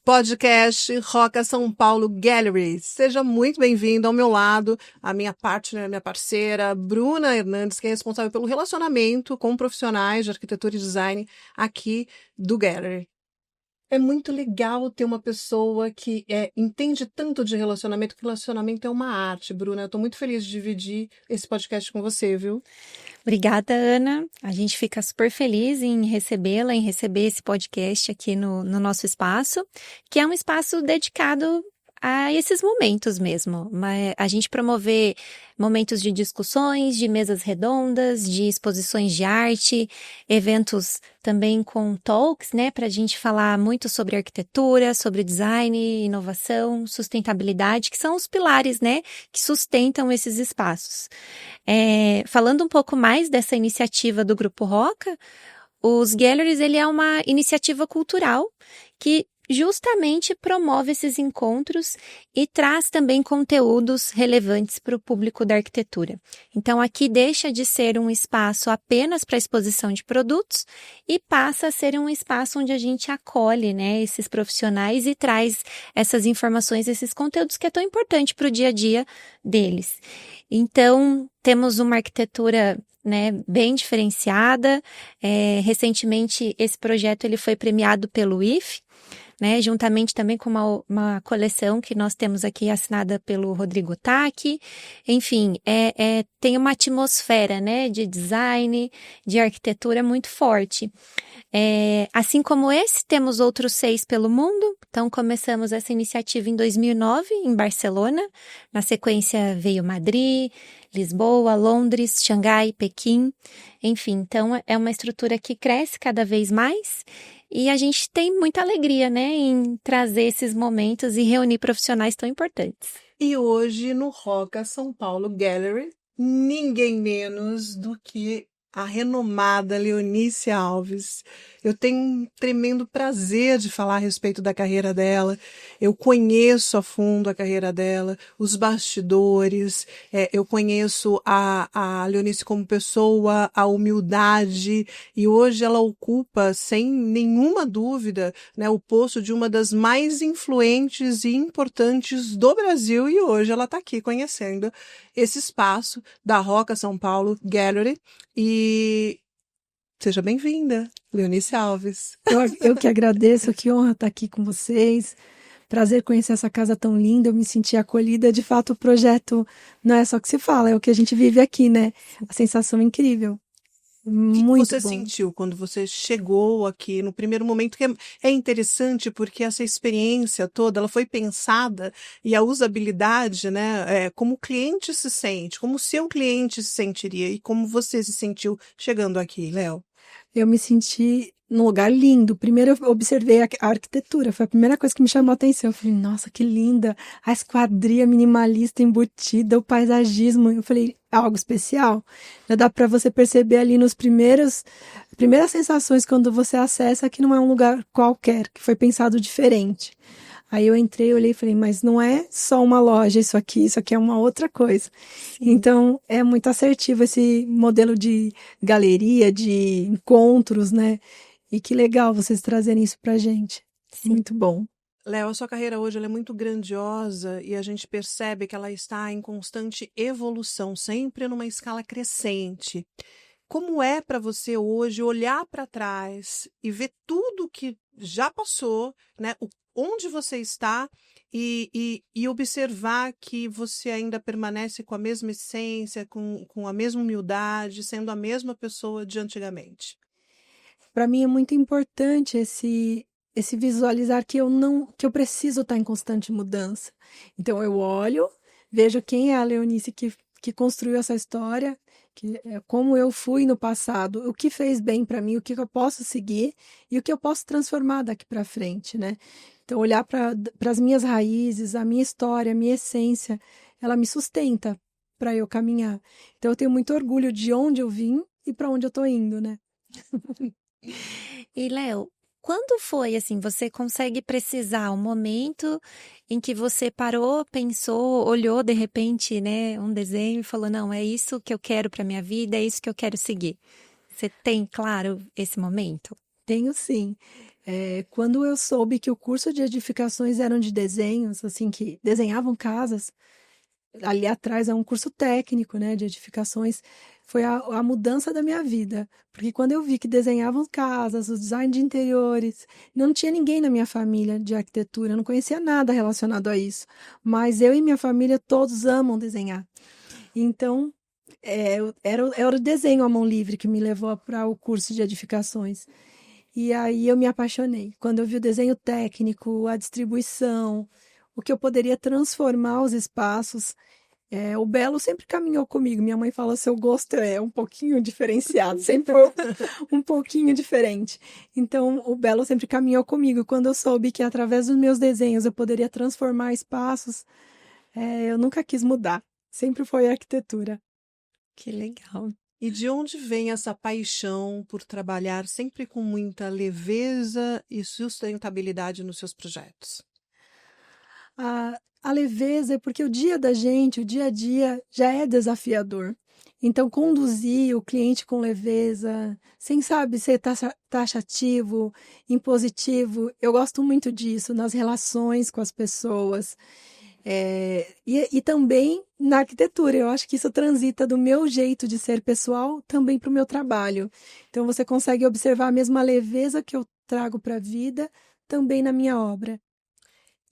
podcast Roca São Paulo Gallery. Seja muito bem-vindo ao meu lado, a minha partner, minha parceira, Bruna Hernandes, que é responsável pelo relacionamento com profissionais de arquitetura e design aqui do Gallery. É muito legal ter uma pessoa que entende tanto de relacionamento, que relacionamento é uma arte, Bruna. Eu estou muito feliz de dividir esse podcast com você, viu? Obrigada, Ana. A gente fica super feliz em recebê-la, em receber esse podcast aqui no nosso espaço, que é um espaço dedicado a esses momentos mesmo. A gente promover momentos de discussões, de mesas redondas, de exposições de arte, eventos também com talks, né, para a gente falar muito sobre arquitetura, sobre design, inovação, sustentabilidade, que são os pilares, né, que sustentam esses espaços. Falando um pouco mais dessa iniciativa do Grupo Roca, os Galleries, ele é uma iniciativa cultural que justamente promove esses encontros e traz também conteúdos relevantes para o público da arquitetura. Então, aqui deixa de ser um espaço apenas para exposição de produtos e passa a ser um espaço onde a gente acolhe, né, esses profissionais e traz essas informações, esses conteúdos que é tão importante para o dia a dia deles. Então, temos uma arquitetura, né, bem diferenciada. Recentemente, esse projeto ele foi premiado pelo IFE, né, juntamente também com uma coleção que nós temos aqui assinada pelo Rodrigo Tacchi. Enfim, tem uma atmosfera, né, de design, de arquitetura muito forte. Assim como esse, temos outros 6 pelo mundo. Então, começamos essa iniciativa em 2009, em Barcelona. Na sequência, veio Madrid, Lisboa, Londres, Xangai, Pequim. Enfim, então, é uma estrutura que cresce cada vez mais. E a gente tem muita alegria, né, em trazer esses momentos e reunir profissionais tão importantes. E hoje, no Roca São Paulo Gallery, ninguém menos do que a renomada Leonice Alves. Eu tenho um tremendo prazer de falar a respeito da carreira dela. Eu conheço a fundo a carreira dela, os bastidores, eu conheço a Leonice como pessoa, a humildade, e hoje ela ocupa, sem nenhuma dúvida, né, o posto de uma das mais influentes e importantes do Brasil, e hoje ela está aqui conhecendo esse espaço da Roca São Paulo Gallery. E seja bem-vinda, Leonice Alves. Eu que agradeço, que honra estar aqui com vocês. Prazer conhecer essa casa tão linda, eu me senti acolhida. De fato, o projeto não é só o que se fala, é o que a gente vive aqui, né? A sensação é incrível. Muito você bom. sentiu quando você chegou aqui no primeiro momento? Que é interessante porque essa experiência toda, ela foi pensada, e a usabilidade, né, como o cliente se sente, como o seu cliente se sentiria e como você se sentiu chegando aqui, Léo. Eu me senti num lugar lindo. Primeiro eu observei a arquitetura, foi a primeira coisa que me chamou a atenção. Eu falei, nossa, que linda! A esquadria minimalista embutida, o paisagismo. Eu falei, algo especial. Já dá para você perceber ali nos primeiras sensações quando você acessa que não é um lugar qualquer, que foi pensado diferente. Aí eu entrei, olhei e falei, mas não é só uma loja isso aqui é uma outra coisa. Sim. Então, é muito assertivo esse modelo de galeria, de encontros, né? E que legal vocês trazerem isso pra gente. Sim. Muito bom. Léo, a sua carreira hoje ela é muito grandiosa e a gente percebe que ela está em constante evolução, sempre numa escala crescente. Como é para você hoje olhar para trás e ver tudo que já passou, né? Onde você está e observar que você ainda permanece com a mesma essência, com a mesma humildade, sendo a mesma pessoa de antigamente? Para mim é muito importante esse visualizar que eu preciso estar em constante mudança. Então eu olho, vejo quem é a Leonice que construiu essa história, como eu fui no passado, o que fez bem para mim, o que eu posso seguir e o que eu posso transformar daqui para frente, né? Então olhar para as minhas raízes, a minha história, a minha essência, ela me sustenta para eu caminhar. Então eu tenho muito orgulho de onde eu vim e para onde eu estou indo, né? E, Léo, quando foi, assim, você consegue precisar o momento em que você parou, pensou, olhou de repente, né, um desenho e falou, não, é isso que eu quero para minha vida, é isso que eu quero seguir. Você tem, claro, esse momento? Tenho sim. Quando eu soube que o curso de edificações eram de desenhos, assim, que desenhavam casas, ali atrás é um curso técnico, né, de edificações, foi a mudança da minha vida. Porque quando eu vi que desenhavam casas, o design de interiores, não tinha ninguém na minha família de arquitetura, eu não conhecia nada relacionado a isso. Mas eu e minha família todos amam desenhar. Então, era o desenho à mão livre que me levou para o curso de edificações. E aí eu me apaixonei. Quando eu vi o desenho técnico, a distribuição, o que eu poderia transformar os espaços. O Belo sempre caminhou comigo. Minha mãe fala: seu gosto é um pouquinho diferenciado, sempre foi um pouquinho diferente. Então, o Belo sempre caminhou comigo. Quando eu soube que através dos meus desenhos eu poderia transformar espaços, eu nunca quis mudar. Sempre foi a arquitetura. Que legal. E de onde vem essa paixão por trabalhar sempre com muita leveza e sustentabilidade nos seus projetos? A leveza é porque o dia da gente, o dia a dia, já é desafiador. Então, conduzir o cliente com leveza, sem, sabe, ser taxativo, impositivo, eu gosto muito disso nas relações com as pessoas. E também na arquitetura, eu acho que isso transita do meu jeito de ser pessoal também para o meu trabalho. Então, você consegue observar a mesma leveza que eu trago para a vida também na minha obra.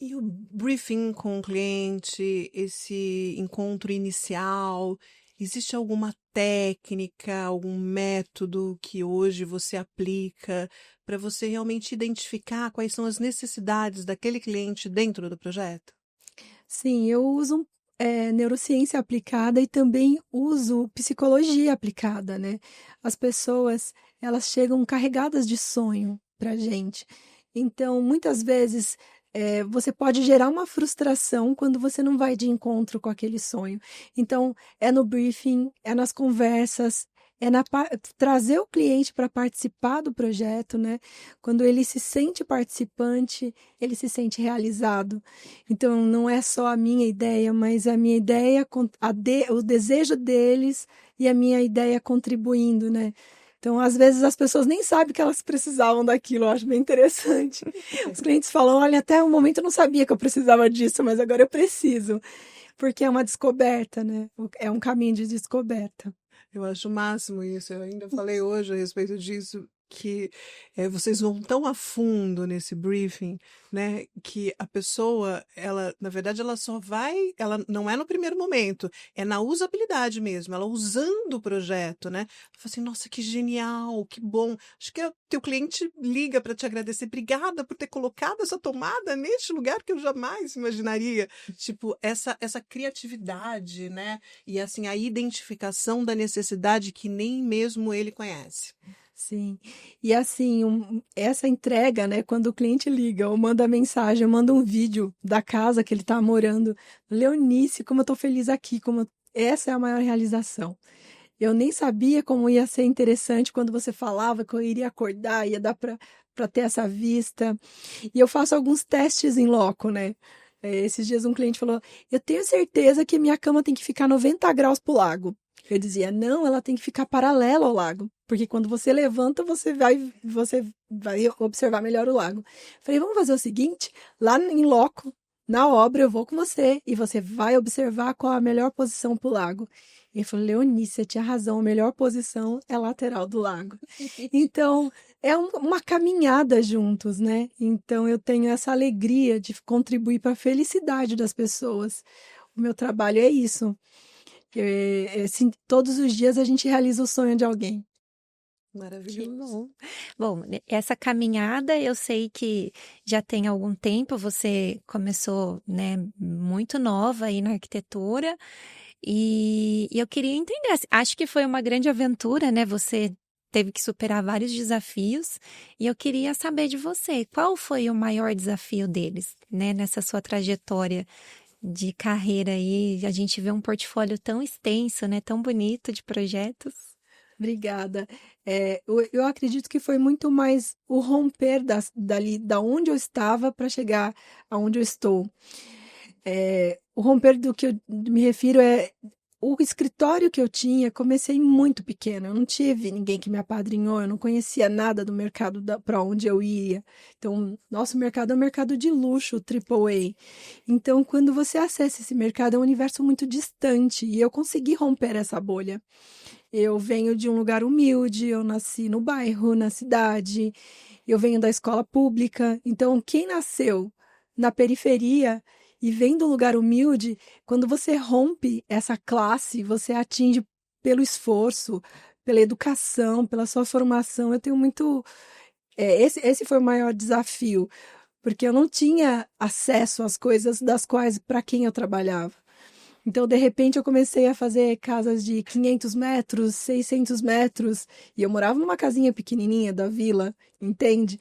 E o briefing com o cliente, esse encontro inicial, existe alguma técnica, algum método que hoje você aplica para você realmente identificar quais são as necessidades daquele cliente dentro do projeto? Sim, eu uso neurociência aplicada e também uso psicologia aplicada, né? As pessoas, elas chegam carregadas de sonho pra gente. Então, muitas vezes, você pode gerar uma frustração quando você não vai de encontro com aquele sonho. Então, é no briefing, é nas conversas, trazer o cliente para participar do projeto, né? Quando ele se sente participante, ele se sente realizado. Então, não é só a minha ideia, mas a minha ideia, o desejo deles e a minha ideia contribuindo, né? Então, às vezes, as pessoas nem sabem que elas precisavam daquilo, eu acho bem interessante. Os clientes falam: olha, até o momento eu não sabia que eu precisava disso, mas agora eu preciso. Porque é uma descoberta, né? É um caminho de descoberta. Eu acho o máximo isso. Eu ainda falei hoje a respeito disso, que vocês vão tão a fundo nesse briefing, né, que a pessoa, ela, na verdade, ela só vai, ela não é no primeiro momento, é na usabilidade mesmo, ela usando o projeto, né? Fala assim: nossa, que genial, que bom. Acho que o teu cliente liga para te agradecer. Obrigada por ter colocado essa tomada neste lugar que eu jamais imaginaria. Tipo, essa criatividade, né? E assim, a identificação da necessidade que nem mesmo ele conhece. Sim, e assim, essa entrega, né, quando o cliente liga ou manda mensagem, ou manda um vídeo da casa que ele está morando: Leonice, como eu estou feliz aqui, essa é a maior realização. Eu nem sabia como ia ser interessante quando você falava que eu iria acordar, ia dar para ter essa vista. E eu faço alguns testes em loco, né? Esses dias um cliente falou: eu tenho certeza que minha cama tem que ficar 90 graus pro lago. Eu dizia: não, ela tem que ficar paralela ao lago, porque quando você levanta, você vai observar melhor o lago. Falei: vamos fazer o seguinte, lá em loco, na obra, eu vou com você e você vai observar qual a melhor posição para o lago. Ele falou: Leonice, você tinha razão, a melhor posição é a lateral do lago. Então, é uma caminhada juntos, né? Então, eu tenho essa alegria de contribuir para a felicidade das pessoas. O meu trabalho é isso. Assim, todos os dias a gente realiza o sonho de alguém. Que Maravilhoso. bom. Bom, essa caminhada eu sei que já tem algum tempo, você começou, né, muito nova aí na arquitetura, e eu queria entender, assim, acho que foi uma grande aventura, né? Você teve que superar vários desafios, e eu queria saber de você, qual foi o maior desafio deles, né, nessa sua trajetória de carreira aí? A gente vê um portfólio tão extenso, né, tão bonito de projetos. Obrigada. Eu acredito que foi muito mais o romper dali, da onde eu estava para chegar aonde eu estou. O romper do que eu me refiro é o escritório que eu tinha, comecei muito pequeno. Eu não tive ninguém que me apadrinhou, eu não conhecia nada do mercado para onde eu ia. Então, nosso mercado é um mercado de luxo, AAA. Então, quando você acessa esse mercado, é um universo muito distante e eu consegui romper essa bolha. Eu venho de um lugar humilde, eu nasci no bairro, na cidade, eu venho da escola pública. Então, quem nasceu na periferia e vem do lugar humilde, quando você rompe essa classe, você atinge pelo esforço, pela educação, pela sua formação. Eu tenho muito. Esse foi o maior desafio, porque eu não tinha acesso às coisas das quais para quem eu trabalhava. Então, de repente, eu comecei a fazer casas de 500 metros, 600 metros, e eu morava numa casinha pequenininha da vila, entende?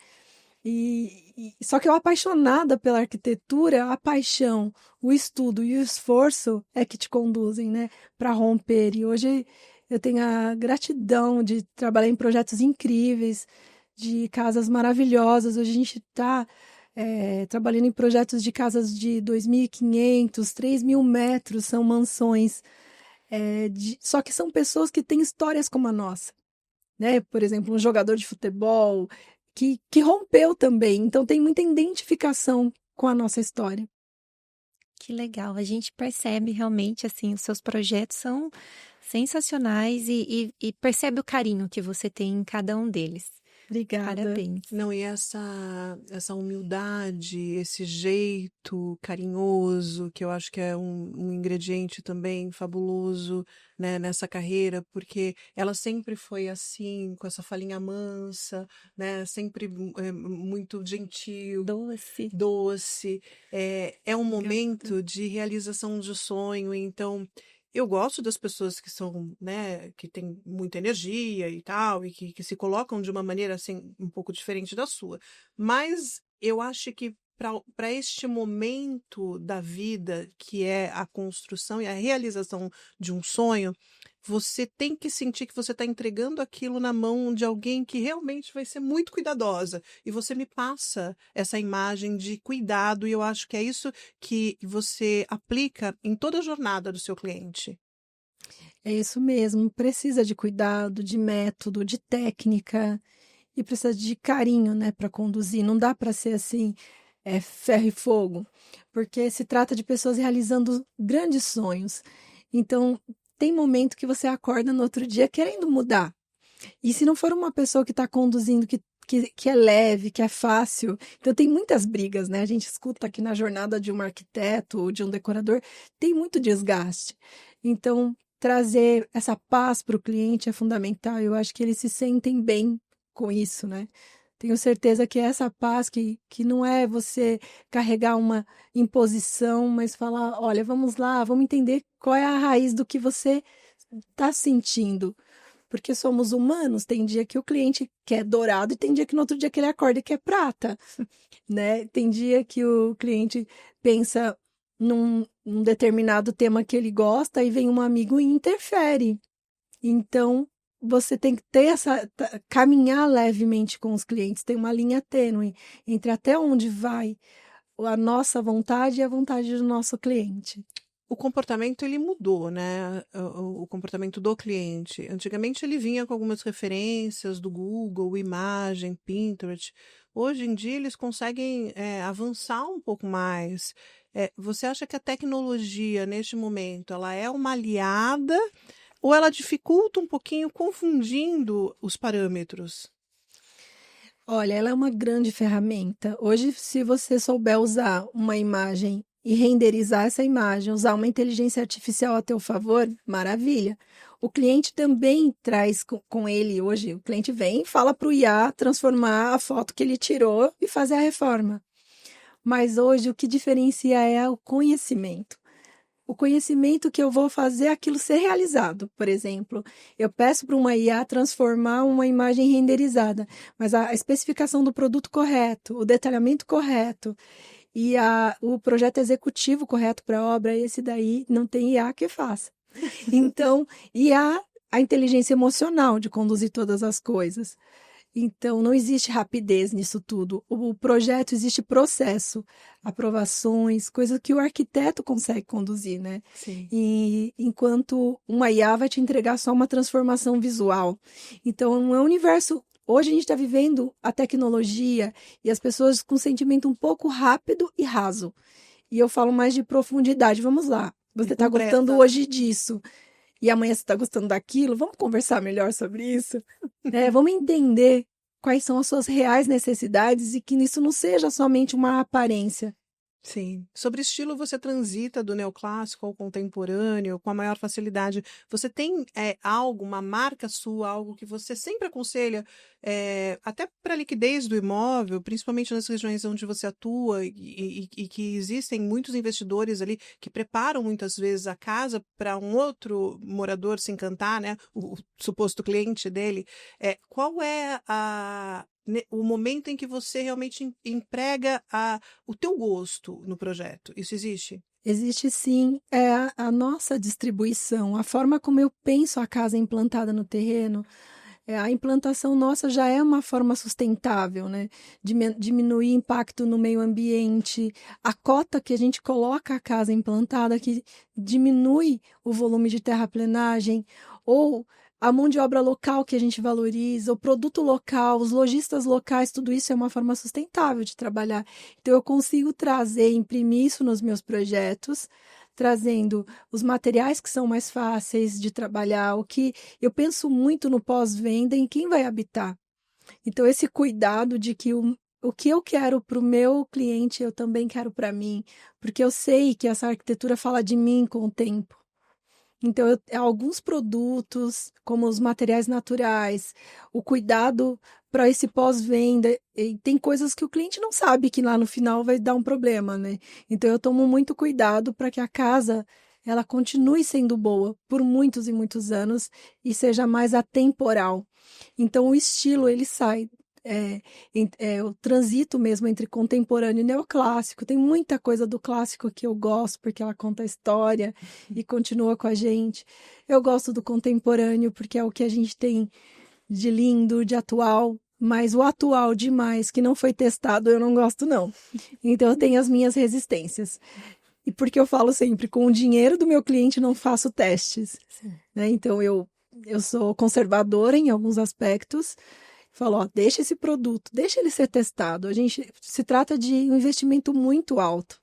Só que eu apaixonada pela arquitetura, a paixão, o estudo e o esforço é que te conduzem, né, para romper. E hoje eu tenho a gratidão de trabalhar em projetos incríveis, de casas maravilhosas. Hoje a gente está trabalhando em projetos de casas de 2.500, 3.000 metros, são mansões. Só que são pessoas que têm histórias como a nossa, né? Por exemplo, um jogador de futebol que rompeu também. Então, tem muita identificação com a nossa história. Que legal, a gente percebe realmente, assim, os seus projetos são sensacionais e percebe o carinho que você tem em cada um deles. Obrigada. Parabéns. Não, e essa humildade, esse jeito carinhoso, que eu acho que é um ingrediente também fabuloso, né, nessa carreira, porque ela sempre foi assim, com essa falinha mansa, né, sempre muito gentil, doce. É um momento de realização de sonho, então eu gosto das pessoas que são, né, que têm muita energia e tal, e que se colocam de uma maneira assim um pouco diferente da sua. Mas eu acho que para este momento da vida, que é a construção e a realização de um sonho, você tem que sentir que você está entregando aquilo na mão de alguém que realmente vai ser muito cuidadosa. E você me passa essa imagem de cuidado, e eu acho que é isso que você aplica em toda a jornada do seu cliente. É isso mesmo, precisa de cuidado, de método, de técnica e precisa de carinho, né, para conduzir. Não dá para ser assim, ferro e fogo, porque se trata de pessoas realizando grandes sonhos. Então, tem momento que você acorda no outro dia querendo mudar. E se não for uma pessoa que está conduzindo, que é leve, que é fácil. Então, tem muitas brigas, né? A gente escuta aqui na jornada de um arquiteto ou de um decorador, tem muito desgaste. Então, trazer essa paz para o cliente é fundamental. Eu acho que eles se sentem bem com isso, né? Tenho certeza que é essa paz que não é você carregar uma imposição, mas falar, olha, vamos lá, vamos entender qual é a raiz do que você está sentindo. Porque somos humanos, tem dia que o cliente quer dourado e tem dia que no outro dia que ele acorda e quer prata, né? Tem dia que o cliente pensa num determinado tema que ele gosta e vem um amigo e interfere. Então, você tem que ter caminhar levemente com os clientes, tem uma linha tênue entre até onde vai a nossa vontade e a vontade do nosso cliente. O comportamento ele mudou, né? O comportamento do cliente. Antigamente ele vinha com algumas referências do Google, imagem, Pinterest. Hoje em dia eles conseguem avançar um pouco mais. Você acha que a tecnologia, neste momento, ela é uma aliada ou ela dificulta um pouquinho, confundindo os parâmetros? Olha, ela é uma grande ferramenta. Hoje, se você souber usar uma imagem e renderizar essa imagem, usar uma inteligência artificial a teu favor, maravilha. O cliente também traz com ele hoje, o cliente vem e fala para o IA transformar a foto que ele tirou e fazer a reforma. Mas hoje o que diferencia é o conhecimento. O conhecimento que eu vou fazer aquilo ser realizado. Por exemplo, eu peço para uma IA transformar uma imagem renderizada, mas a especificação do produto correto, o detalhamento correto e o projeto executivo correto para a obra, esse daí não tem IA que faça. Então, IA, a inteligência emocional de conduzir todas as coisas. Então, não existe rapidez nisso tudo. O projeto existe processo, aprovações, coisas que o arquiteto consegue conduzir, né? Sim. E enquanto uma IA vai te entregar só uma transformação visual. Então, é um universo. Hoje a gente está vivendo a tecnologia e as pessoas com sentimento um pouco rápido e raso. E eu falo mais de profundidade. Vamos lá. Você está gostando hoje disso e amanhã você está gostando daquilo. Vamos conversar melhor sobre isso? Vamos entender quais são as suas reais necessidades e que isso não seja somente uma aparência. Sim. Sobre estilo, você transita do neoclássico ao contemporâneo com a maior facilidade. Você tem algo, uma marca sua, algo que você sempre aconselha, até para a liquidez do imóvel, principalmente nas regiões onde você atua e que existem muitos investidores ali que preparam muitas vezes a casa para um outro morador se encantar, né? O suposto cliente dele. Qual é o momento em que você realmente emprega o teu gosto no projeto? Isso existe? Existe sim. A nossa distribuição, a forma como eu penso a casa implantada no terreno, a implantação nossa já é uma forma sustentável, né? Diminuir impacto no meio ambiente, a cota que a gente coloca a casa implantada, que diminui o volume de terraplenagem, ou a mão de obra local que a gente valoriza, o produto local, os lojistas locais, tudo isso é uma forma sustentável de trabalhar. Então, eu consigo trazer, imprimir isso nos meus projetos, trazendo os materiais que são mais fáceis de trabalhar, o que eu penso muito no pós-venda em quem vai habitar. Então, esse cuidado de que o que eu quero para o meu cliente, eu também quero para mim, porque eu sei que essa arquitetura fala de mim com o tempo. Então, alguns produtos, como os materiais naturais, o cuidado para esse pós-venda, e tem coisas que o cliente não sabe que lá no final vai dar um problema, né? Então, eu tomo muito cuidado para que a casa ela continue sendo boa por muitos e muitos anos e seja mais atemporal. Então, o estilo ele sai. O transito mesmo entre contemporâneo e neoclássico. Tem muita coisa do clássico que eu gosto, porque ela conta a história e continua com a gente. Eu gosto do contemporâneo, porque é o que a gente tem de lindo, de atual. Mas o atual demais, que não foi testado, eu não gosto, não. Então, eu tenho as minhas resistências. E porque eu falo sempre, com o dinheiro do meu cliente, não faço testes. Né? Então, eu sou conservadora em alguns aspectos. Falou, deixa esse produto, deixa ele ser testado. A gente se trata de um investimento muito alto.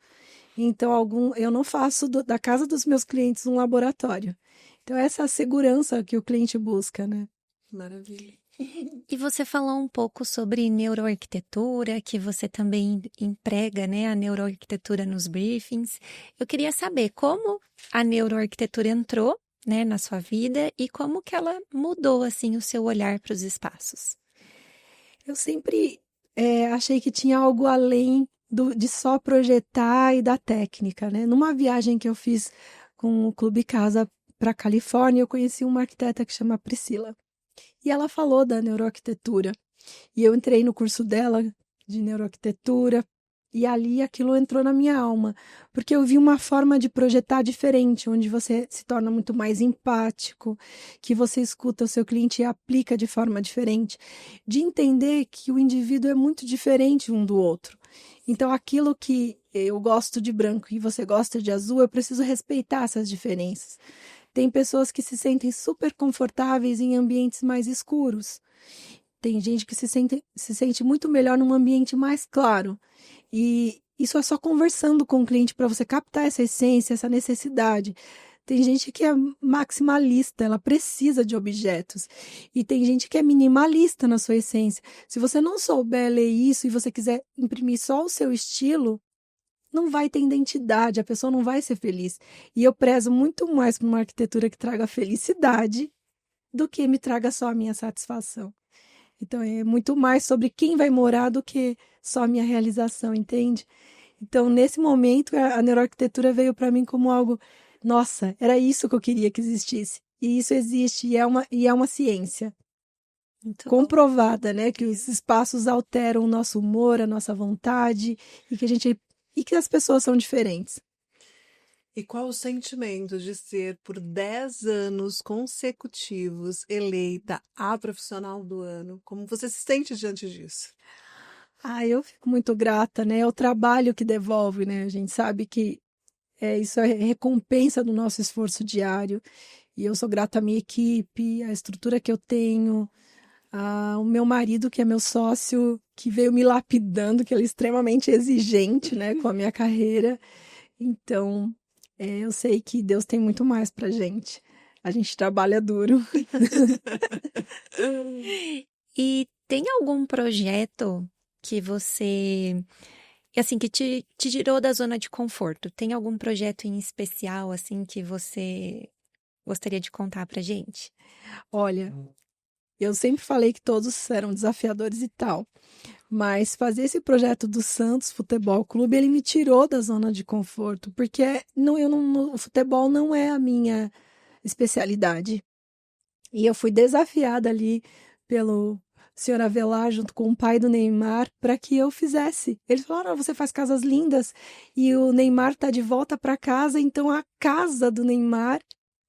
Então, eu não faço da casa dos meus clientes um laboratório. Então, essa é a segurança que o cliente busca, né? Maravilha. E você falou um pouco sobre neuroarquitetura, que você também emprega, né, a neuroarquitetura nos briefings. Eu queria saber como a neuroarquitetura entrou, né, na sua vida e como que ela mudou, assim, o seu olhar para os espaços. Eu sempre achei que tinha algo além de só projetar e da técnica, né? Numa viagem que eu fiz com o Clube Casa para a Califórnia, eu conheci uma arquiteta que chama Priscila. E ela falou da neuroarquitetura. E eu entrei no curso dela de neuroarquitetura. E ali aquilo entrou na minha alma, porque eu vi uma forma de projetar diferente, onde você se torna muito mais empático, que você escuta o seu cliente e aplica de forma diferente, de entender que o indivíduo é muito diferente um do outro. Então, aquilo que eu gosto de branco e você gosta de azul, eu preciso respeitar essas diferenças. Tem pessoas que se sentem super confortáveis em ambientes mais escuros. Tem gente que se sente muito melhor num ambiente mais claro. E isso é só conversando com o cliente para você captar essa essência, essa necessidade. Tem gente que é maximalista, ela precisa de objetos. E tem gente que é minimalista na sua essência. Se você não souber ler isso e você quiser imprimir só o seu estilo, não vai ter identidade, a pessoa não vai ser feliz. E eu prezo muito mais por uma arquitetura que traga felicidade do que me traga só a minha satisfação. Então, é muito mais sobre quem vai morar do que só a minha realização, entende? Então, nesse momento, a neuroarquitetura veio para mim como algo, nossa, era isso que eu queria que existisse. E isso existe, e é uma ciência Muito comprovada, né? Que os espaços alteram o nosso humor, a nossa vontade, e que as pessoas são diferentes. E qual o sentimento de ser, por 10 anos consecutivos, eleita a profissional do ano? Como você se sente diante disso? Ah, eu fico muito grata, né? É o trabalho que devolve, né? A gente sabe que isso é recompensa do nosso esforço diário. E eu sou grata à minha equipe, à estrutura que eu tenho, ao meu marido, que é meu sócio, que veio me lapidando, que ele é extremamente exigente, né, com a minha carreira. Então, eu sei que Deus tem muito mais pra gente. A gente trabalha duro. E tem algum projeto que você, assim, que te tirou da zona de conforto? Tem algum projeto em especial, assim, que você gostaria de contar pra gente? Olha, eu sempre falei que todos eram desafiadores e tal, mas fazer esse projeto do Santos Futebol Clube, ele me tirou da zona de conforto, porque o futebol não é a minha especialidade. E eu fui desafiada ali pelo senhor Avelar, junto com o pai do Neymar, para que eu fizesse. Eles falaram: "Ah, você faz casas lindas e o Neymar está de volta para casa, então a casa do Neymar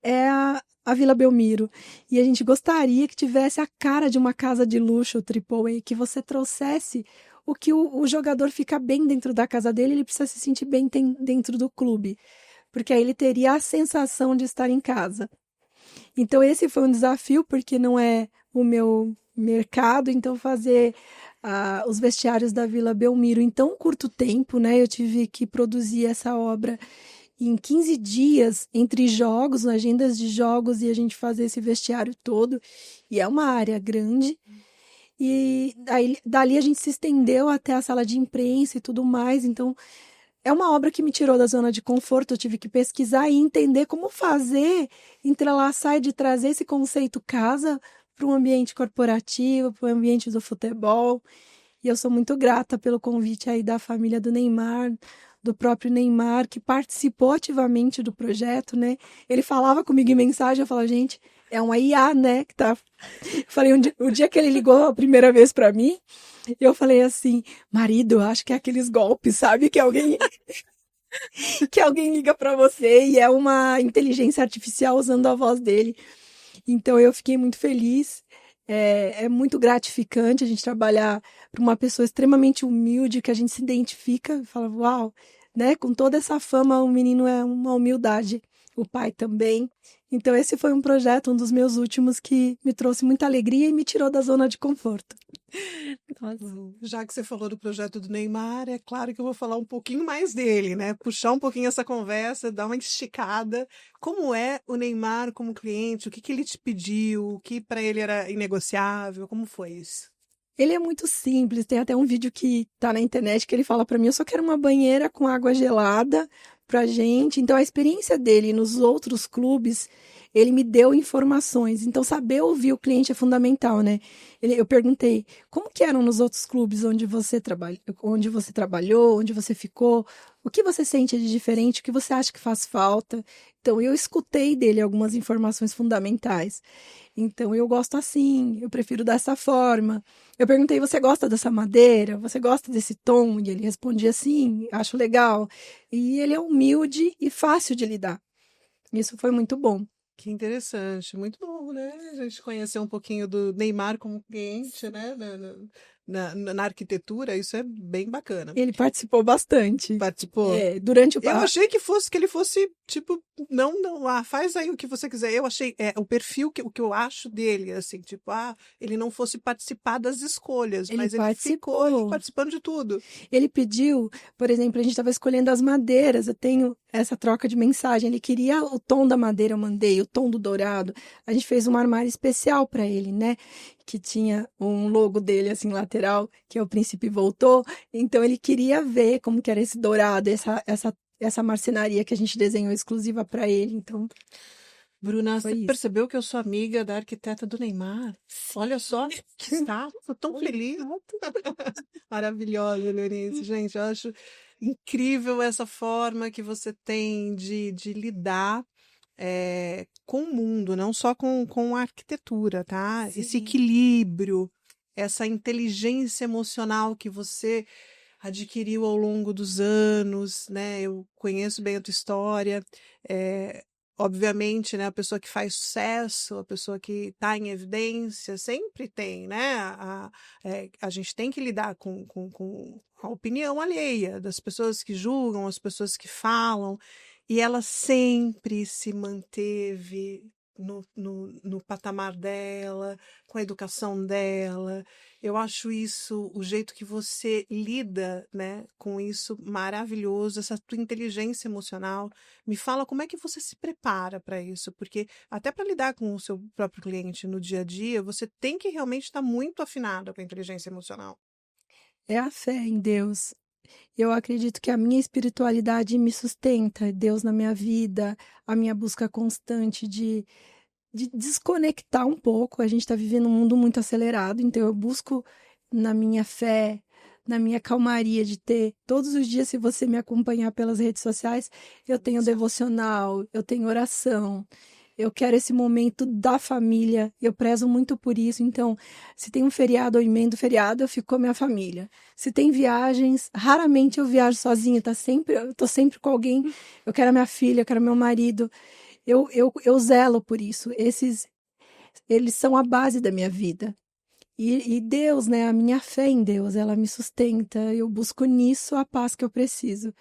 é a Vila Belmiro. E a gente gostaria que tivesse a cara de uma casa de luxo, AAA, que você trouxesse o que o jogador fica bem dentro da casa dele, ele precisa se sentir bem dentro do clube, porque aí ele teria a sensação de estar em casa." Então, esse foi um desafio, porque não é o meu mercado, então fazer os vestiários da Vila Belmiro em tão curto tempo, né? Eu tive que produzir essa obra em 15 dias, entre jogos, agendas de jogos, e a gente fazer esse vestiário todo. E é uma área grande. E aí, dali a gente se estendeu até a sala de imprensa e tudo mais. Então, é uma obra que me tirou da zona de conforto. Eu tive que pesquisar e entender como fazer, entrelaçar e de trazer esse conceito casa para um ambiente corporativo, para o ambiente do futebol. E eu sou muito grata pelo convite aí da família do Neymar, do próprio Neymar, que participou ativamente do projeto, né? Ele falava comigo em mensagem, eu falava: "Gente, é uma IA, né, que tá..." Eu falei, o dia que ele ligou a primeira vez para mim, eu falei assim: "Marido, eu acho que é aqueles golpes, sabe? Que alguém liga para você e é uma inteligência artificial usando a voz dele." Então eu fiquei muito feliz. É muito gratificante a gente trabalhar para uma pessoa extremamente humilde, que a gente se identifica e fala: "Uau, né? Com toda essa fama, o menino é uma humildade." O pai também. Então esse foi um projeto, um dos meus últimos, que me trouxe muita alegria e me tirou da zona de conforto. Nossa. Já que você falou do projeto do Neymar, é claro que eu vou falar um pouquinho mais dele, né? Puxar um pouquinho essa conversa, dar uma esticada. Como é o Neymar como cliente? O que ele te pediu? O que para ele era inegociável? Como foi isso? Ele é muito simples, tem até um vídeo que tá na internet que ele fala para mim: "Eu só quero uma banheira com água gelada pra gente." Então a experiência dele nos outros clubes, ele me deu informações. Então saber ouvir o cliente é fundamental, né? Eu perguntei: "Como que eram nos outros clubes onde você trabalhou, onde você ficou? O que você sente de diferente? O que você acha que faz falta?" Então eu escutei dele algumas informações fundamentais. Então eu gosto assim, eu prefiro dessa forma. Eu perguntei: "Você gosta dessa madeira? Você gosta desse tom?" E ele respondia: "Sim, acho legal." E ele é humilde e fácil de lidar. Isso foi muito bom. Que interessante, muito bom, né? A gente conhecer um pouquinho do Neymar como cliente, né? Na arquitetura, isso é bem bacana. Ele participou bastante. Participou? Durante o... Eu achei que ele fosse, tipo, não, faz aí o que você quiser. Eu achei, o perfil, o que eu acho dele, assim, tipo, ele não fosse participar das escolhas, Ele mas ele ficou ali participou. participando de tudo. Ele pediu, por exemplo, a gente estava escolhendo as madeiras. Eu tenho essa troca de mensagem. Ele queria o tom da madeira, eu mandei, o tom do dourado. A gente fez um armário especial para ele, né? Que tinha um logo dele, assim, lateral, que é o Príncipe Voltou. Então ele queria ver como que era esse dourado, essa marcenaria que a gente desenhou exclusiva para ele. Então, Bruna, foi você isso. percebeu que eu sou amiga da arquiteta do Neymar? Olha só, que status, tô tão feliz. Maravilhosa, Leonice. Gente, eu acho incrível essa forma que você tem de lidar com o mundo, não só com a arquitetura, tá? Esse Sim. equilíbrio, essa inteligência emocional que você adquiriu ao longo dos anos, né? Eu conheço bem a tua história. Obviamente, né, a pessoa que faz sucesso, a pessoa que está em evidência, sempre tem, né? A gente tem que lidar com a opinião alheia das pessoas que julgam, as pessoas que falam, e ela sempre se manteve no patamar dela, com a educação dela. Eu acho isso, o jeito que você lida, né, com isso maravilhoso, essa tua inteligência emocional. Me fala como é que você se prepara para isso, porque até para lidar com o seu próprio cliente no dia a dia, você tem que realmente estar muito afinada com a inteligência emocional. É a fé em Deus. Eu acredito que a minha espiritualidade me sustenta, Deus na minha vida, a minha busca constante de desconectar um pouco. A gente está vivendo um mundo muito acelerado, então eu busco na minha fé, na minha calmaria de ter todos os dias, se você me acompanhar pelas redes sociais, eu tenho devocional, eu tenho oração. Eu quero esse momento da família, eu prezo muito por isso. Então, se tem um feriado, eu emendo feriado, eu fico com a minha família. Se tem viagens, raramente eu viajo sozinha, eu tô sempre com alguém. Eu quero a minha filha, eu quero meu marido. Eu zelo por isso. Eles são a base da minha vida. E Deus, né, a minha fé em Deus, ela me sustenta. Eu busco nisso a paz que eu preciso.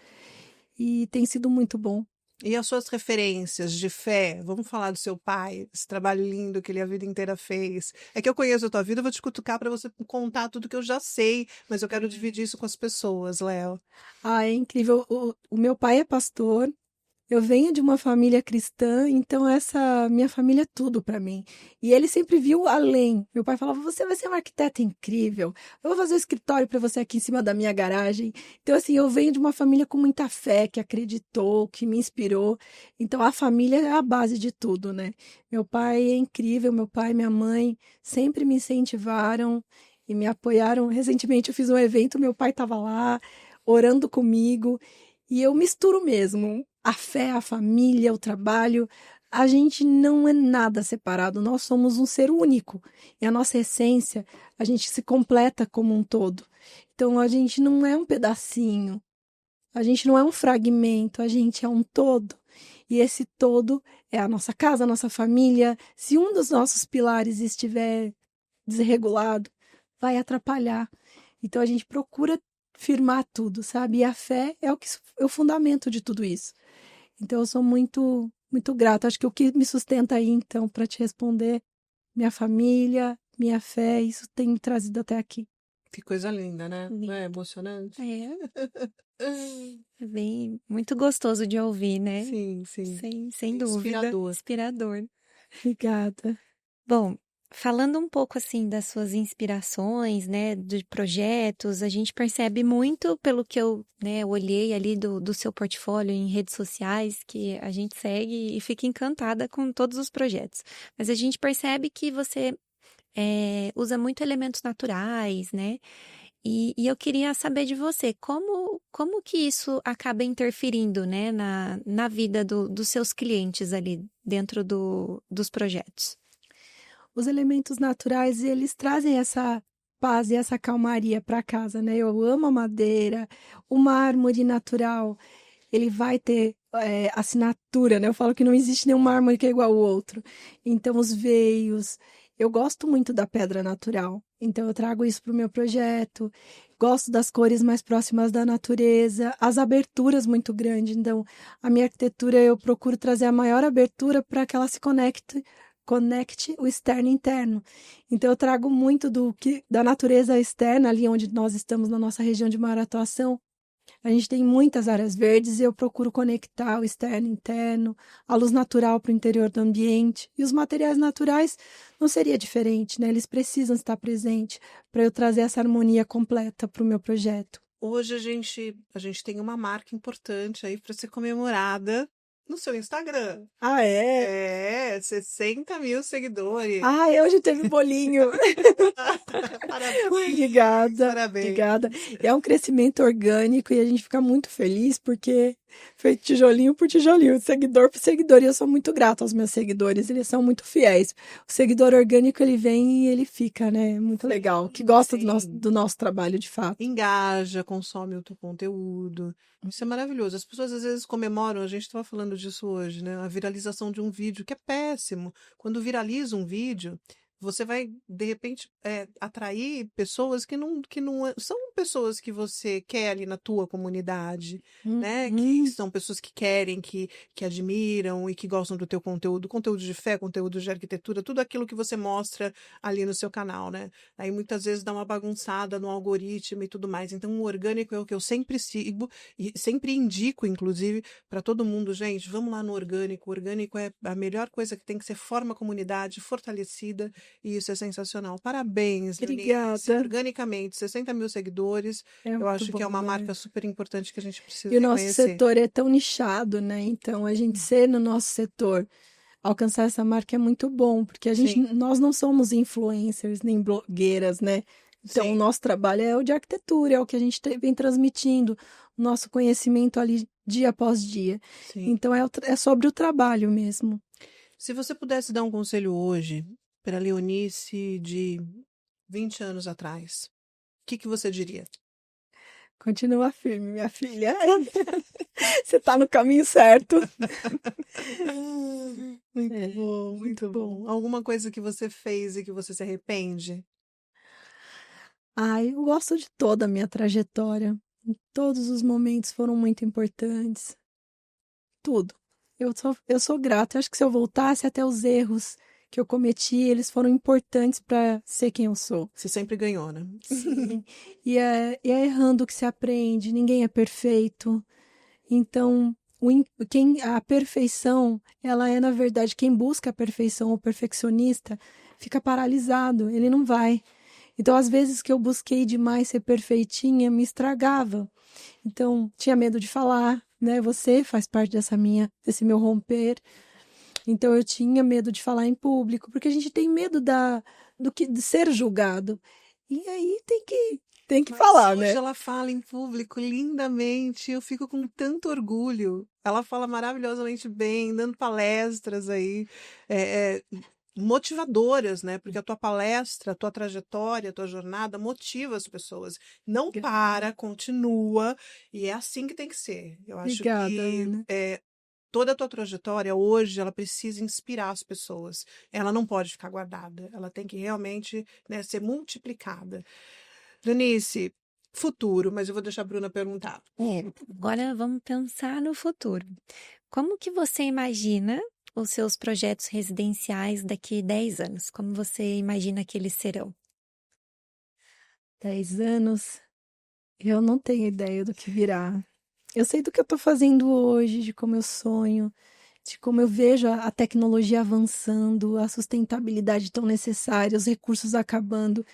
E tem sido muito bom. E as suas referências de fé? Vamos falar do seu pai, esse trabalho lindo que ele a vida inteira fez. É que eu conheço a tua vida, eu vou te cutucar para você contar tudo que eu já sei, mas eu quero dividir isso com as pessoas, Léo. Ah, é incrível. O meu pai é pastor. Eu venho de uma família cristã, então essa minha família é tudo para mim. E ele sempre viu além. Meu pai falava: "Você vai ser um arquiteto incrível. Eu vou fazer um escritório para você aqui em cima da minha garagem". Então assim, eu venho de uma família com muita fé, que acreditou, que me inspirou. Então a família é a base de tudo, né? Meu pai é incrível, meu pai e minha mãe sempre me incentivaram e me apoiaram. Recentemente eu fiz um evento, meu pai estava lá orando comigo. E eu misturo mesmo a fé, a família, o trabalho. A gente não é nada separado, nós somos um ser único. E a nossa essência, a gente se completa como um todo. Então a gente não é um pedacinho, a gente não é um fragmento, a gente é um todo. E esse todo é a nossa casa, a nossa família. Se um dos nossos pilares estiver desregulado, vai atrapalhar. Então a gente procura firmar tudo, sabe? E a fé é o fundamento de tudo isso. Então eu sou muito muito grata. Acho que o que me sustenta aí, então, para te responder, minha família, minha fé, isso tem me trazido até aqui. Que coisa linda, né? Não é emocionante? É bem, muito gostoso de ouvir, né? Sim, sim. Sem dúvida. Inspirador. Inspirador. Obrigada. Bom, falando um pouco assim das suas inspirações, né, de projetos, a gente percebe muito pelo que eu, né, olhei ali do seu portfólio em redes sociais, que a gente segue e fica encantada com todos os projetos. Mas a gente percebe que você usa muito elementos naturais, né? E eu queria saber de você, como que isso acaba interferindo, né, na vida dos seus clientes ali dentro dos projetos? Os elementos naturais, eles trazem essa paz e essa calmaria para casa, né? Eu amo a madeira, o mármore natural, ele vai ter assinatura, né? Eu falo que não existe nenhum mármore que é igual ao outro. Então, os veios, eu gosto muito da pedra natural. Então, eu trago isso para o meu projeto. Gosto das cores mais próximas da natureza, as aberturas muito grandes. Então, a minha arquitetura, eu procuro trazer a maior abertura para que ela se conecte o externo e interno. Então, eu trago muito da natureza externa, ali onde nós estamos, na nossa região de maior atuação. A gente tem muitas áreas verdes e eu procuro conectar o externo e interno, a luz natural para o interior do ambiente. E os materiais naturais não seria diferente, né? Eles precisam estar presentes para eu trazer essa harmonia completa para o meu projeto. Hoje a gente tem uma marca importante aí para ser comemorada no seu Instagram. Ah, é? 60 mil seguidores. Ah, hoje teve bolinho. Parabéns. Obrigada. Parabéns. Obrigada. É um crescimento orgânico e a gente fica muito feliz porque Feito tijolinho por tijolinho, seguidor por seguidor. E eu sou muito grata aos meus seguidores, eles são muito fiéis. O seguidor orgânico, ele vem e ele fica, né? Muito legal. Que gosta Sim. do nosso trabalho, de fato. Engaja, consome o teu conteúdo. Isso é maravilhoso. As pessoas às vezes comemoram, a gente estava falando disso hoje, né? A viralização de um vídeo, que é péssimo. Quando viraliza um vídeo, você vai, de repente, atrair pessoas que não são pessoas que você quer ali na tua comunidade, né? Que são pessoas que querem, que admiram e que gostam do teu conteúdo, conteúdo de fé, conteúdo de arquitetura, tudo aquilo que você mostra ali no seu canal, né? Aí muitas vezes dá uma bagunçada no algoritmo e tudo mais. Então, o orgânico é o que eu sempre sigo e sempre indico, inclusive, para todo mundo, gente, vamos lá no orgânico. O orgânico é a melhor coisa que tem que ser, forma a comunidade fortalecida e isso é sensacional. Parabéns, Leonice. Obrigada. Organicamente, 60 mil seguidores. É Eu muito acho que é bom, uma né? marca super importante que a gente E precisa o nosso reconhecer. setor é tão nichado, né? Então, a gente ser no nosso setor, alcançar essa marca é muito bom, porque Sim, nós não somos influencers nem blogueiras, né? Então, o sim, nosso trabalho é o de arquitetura, é o que a gente vem transmitindo, o nosso conhecimento ali dia após dia. sim. Então, é sobre o trabalho mesmo. Se você pudesse dar um conselho hoje para a Leonice de 20 anos atrás, o que que você diria? Continua firme, minha filha. Você está no caminho certo. Muito É, bom, muito muito bom. bom. Alguma coisa que você fez e que você se arrepende? Ai, eu gosto de toda a minha trajetória. Todos os momentos foram muito importantes. Tudo. Eu sou grata. Eu acho que se eu voltasse até os erros que eu cometi, eles foram importantes para ser quem eu sou. Você sempre ganhou, né? Sim. E é errando que se aprende. Ninguém é perfeito. Então, a perfeição, ela é, na verdade, quem busca a perfeição, o perfeccionista, fica paralisado. Ele não vai. Então, às vezes que eu busquei demais ser perfeitinha, me estragava. Então, tinha medo de falar, né? Você faz parte desse meu romper. Então, eu tinha medo de falar em público, porque a gente tem medo de ser julgado. E aí tem que Mas falar, hoje né? ela fala em público lindamente, eu fico com tanto orgulho. Ela fala maravilhosamente bem, dando palestras aí, é, é, motivadoras, né? Porque a tua palestra, a tua trajetória, a tua jornada motiva as pessoas. Não para, continua, e é assim que tem que ser. Eu acho Obrigada, que Ana. toda a tua trajetória hoje, ela precisa inspirar as pessoas. Ela não pode ficar guardada, ela tem que realmente, né, ser multiplicada. Donice, futuro, mas eu vou deixar a Bruna perguntar. Agora vamos pensar no futuro. Como que você imagina os seus projetos residenciais daqui 10 anos? Como você imagina que eles serão? 10 anos, eu não tenho ideia do que virá. Eu sei do que eu estou fazendo hoje, de como eu sonho, de como eu vejo a tecnologia avançando, a sustentabilidade tão necessária, os recursos acabando.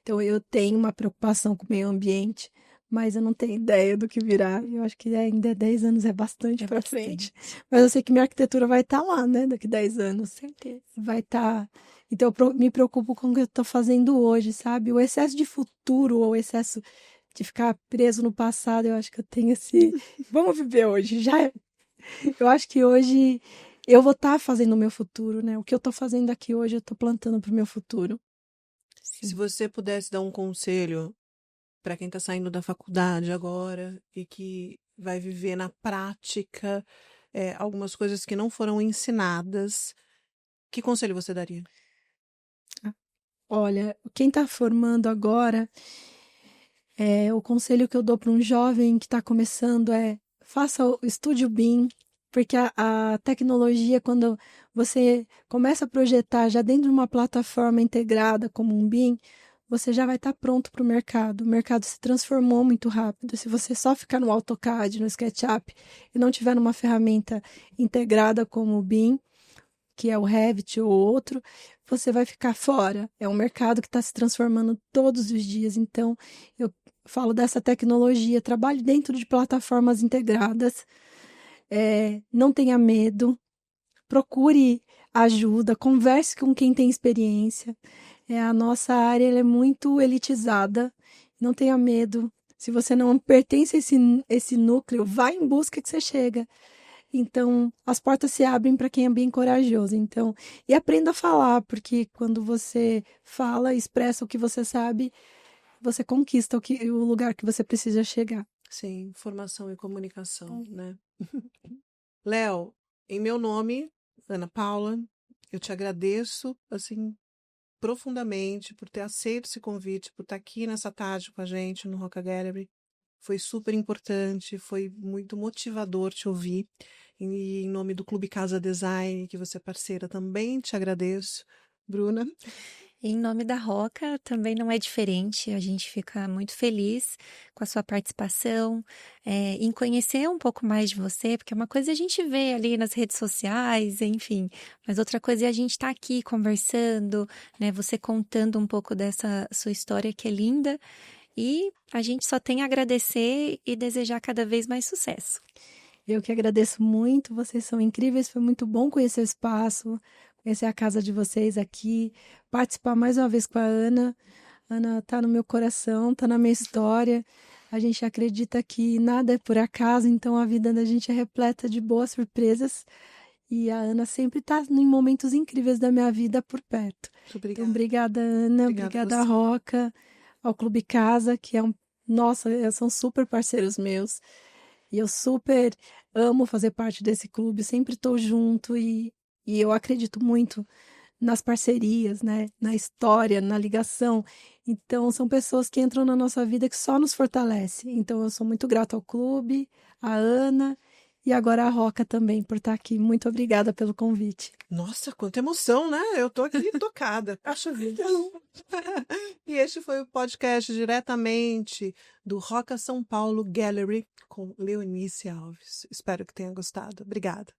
Então, eu tenho uma preocupação com o meio ambiente, mas eu não tenho ideia do que virá. Eu acho que ainda 10 anos é bastante É para bastante. frente. Mas eu sei que minha arquitetura vai estar lá, né? Daqui 10 anos. Certeza. Vai estar. Então, me preocupo com o que eu estou fazendo hoje, sabe? O excesso de futuro ou o excesso de ficar preso no passado, eu acho que eu tenho esse. Vamos viver hoje. Eu acho que hoje eu vou estar fazendo o meu futuro, né? O que eu estou fazendo aqui hoje, eu estou plantando para o meu futuro. Se Sim. você pudesse dar um conselho para quem está saindo da faculdade agora e que vai viver na prática algumas coisas que não foram ensinadas, que conselho você daria? Olha, quem está formando agora, o conselho que eu dou para um jovem que está começando é estude o BIM, porque a tecnologia, quando você começa a projetar já dentro de uma plataforma integrada como um BIM, você já vai estar pronto para o mercado. O mercado se transformou muito rápido. Se você só ficar no AutoCAD, no SketchUp e não tiver numa ferramenta integrada como o BIM, que é o Revit ou outro, você vai ficar fora. É um mercado que está se transformando todos os dias. Então, eu falo dessa tecnologia. Trabalhe dentro de plataformas integradas. Não tenha medo. Procure ajuda. Converse com quem tem experiência. A nossa área ela é muito elitizada. Não tenha medo. Se você não pertence a esse núcleo, vai em busca que você chega. Então, as portas se abrem para quem é bem corajoso. Então, e aprenda a falar, porque quando você fala, expressa o que você sabe, você conquista o lugar que você precisa chegar. Sim, formação e comunicação, né? Léo, em meu nome, Ana Paula, eu te agradeço, assim, profundamente por ter aceito esse convite, por estar aqui nessa tarde com a gente no Roca Gallery. Foi super importante, foi muito motivador te ouvir. E em nome do Clube Casa Design, que você é parceira, também te agradeço. Bruna? Em nome da Roca, também não é diferente. A gente fica muito feliz com a sua participação, em conhecer um pouco mais de você, porque uma coisa é a gente vê ali nas redes sociais, enfim, mas outra coisa é a gente estar aqui conversando, né? Você contando um pouco dessa sua história que é linda, e a gente só tem a agradecer e desejar cada vez mais sucesso. Eu que agradeço muito, vocês são incríveis, foi muito bom conhecer o espaço, conhecer a casa de vocês aqui, participar mais uma vez com a Ana. Ana tá no meu coração, tá na minha história. A gente acredita que nada é por acaso, então a vida da gente é repleta de boas surpresas. E a Ana sempre tá em momentos incríveis da minha vida por perto. Muito obrigada. Então, obrigada, Ana, obrigada, Roca, ao Clube Casa, que é nossa, são super parceiros meus. E eu super amo fazer parte desse clube, sempre estou junto e eu acredito muito nas parcerias, né? Na história, na ligação. Então, são pessoas que entram na nossa vida que só nos fortalece. Então, eu sou muito grata ao clube, à Ana e agora à Roca também por estar aqui. Muito obrigada pelo convite. Nossa, quanta emoção, né? Eu tô aqui tocada. Acha vida. E este foi o podcast diretamente do Roca São Paulo Gallery com Leonice Alves. Espero que tenha gostado. Obrigada.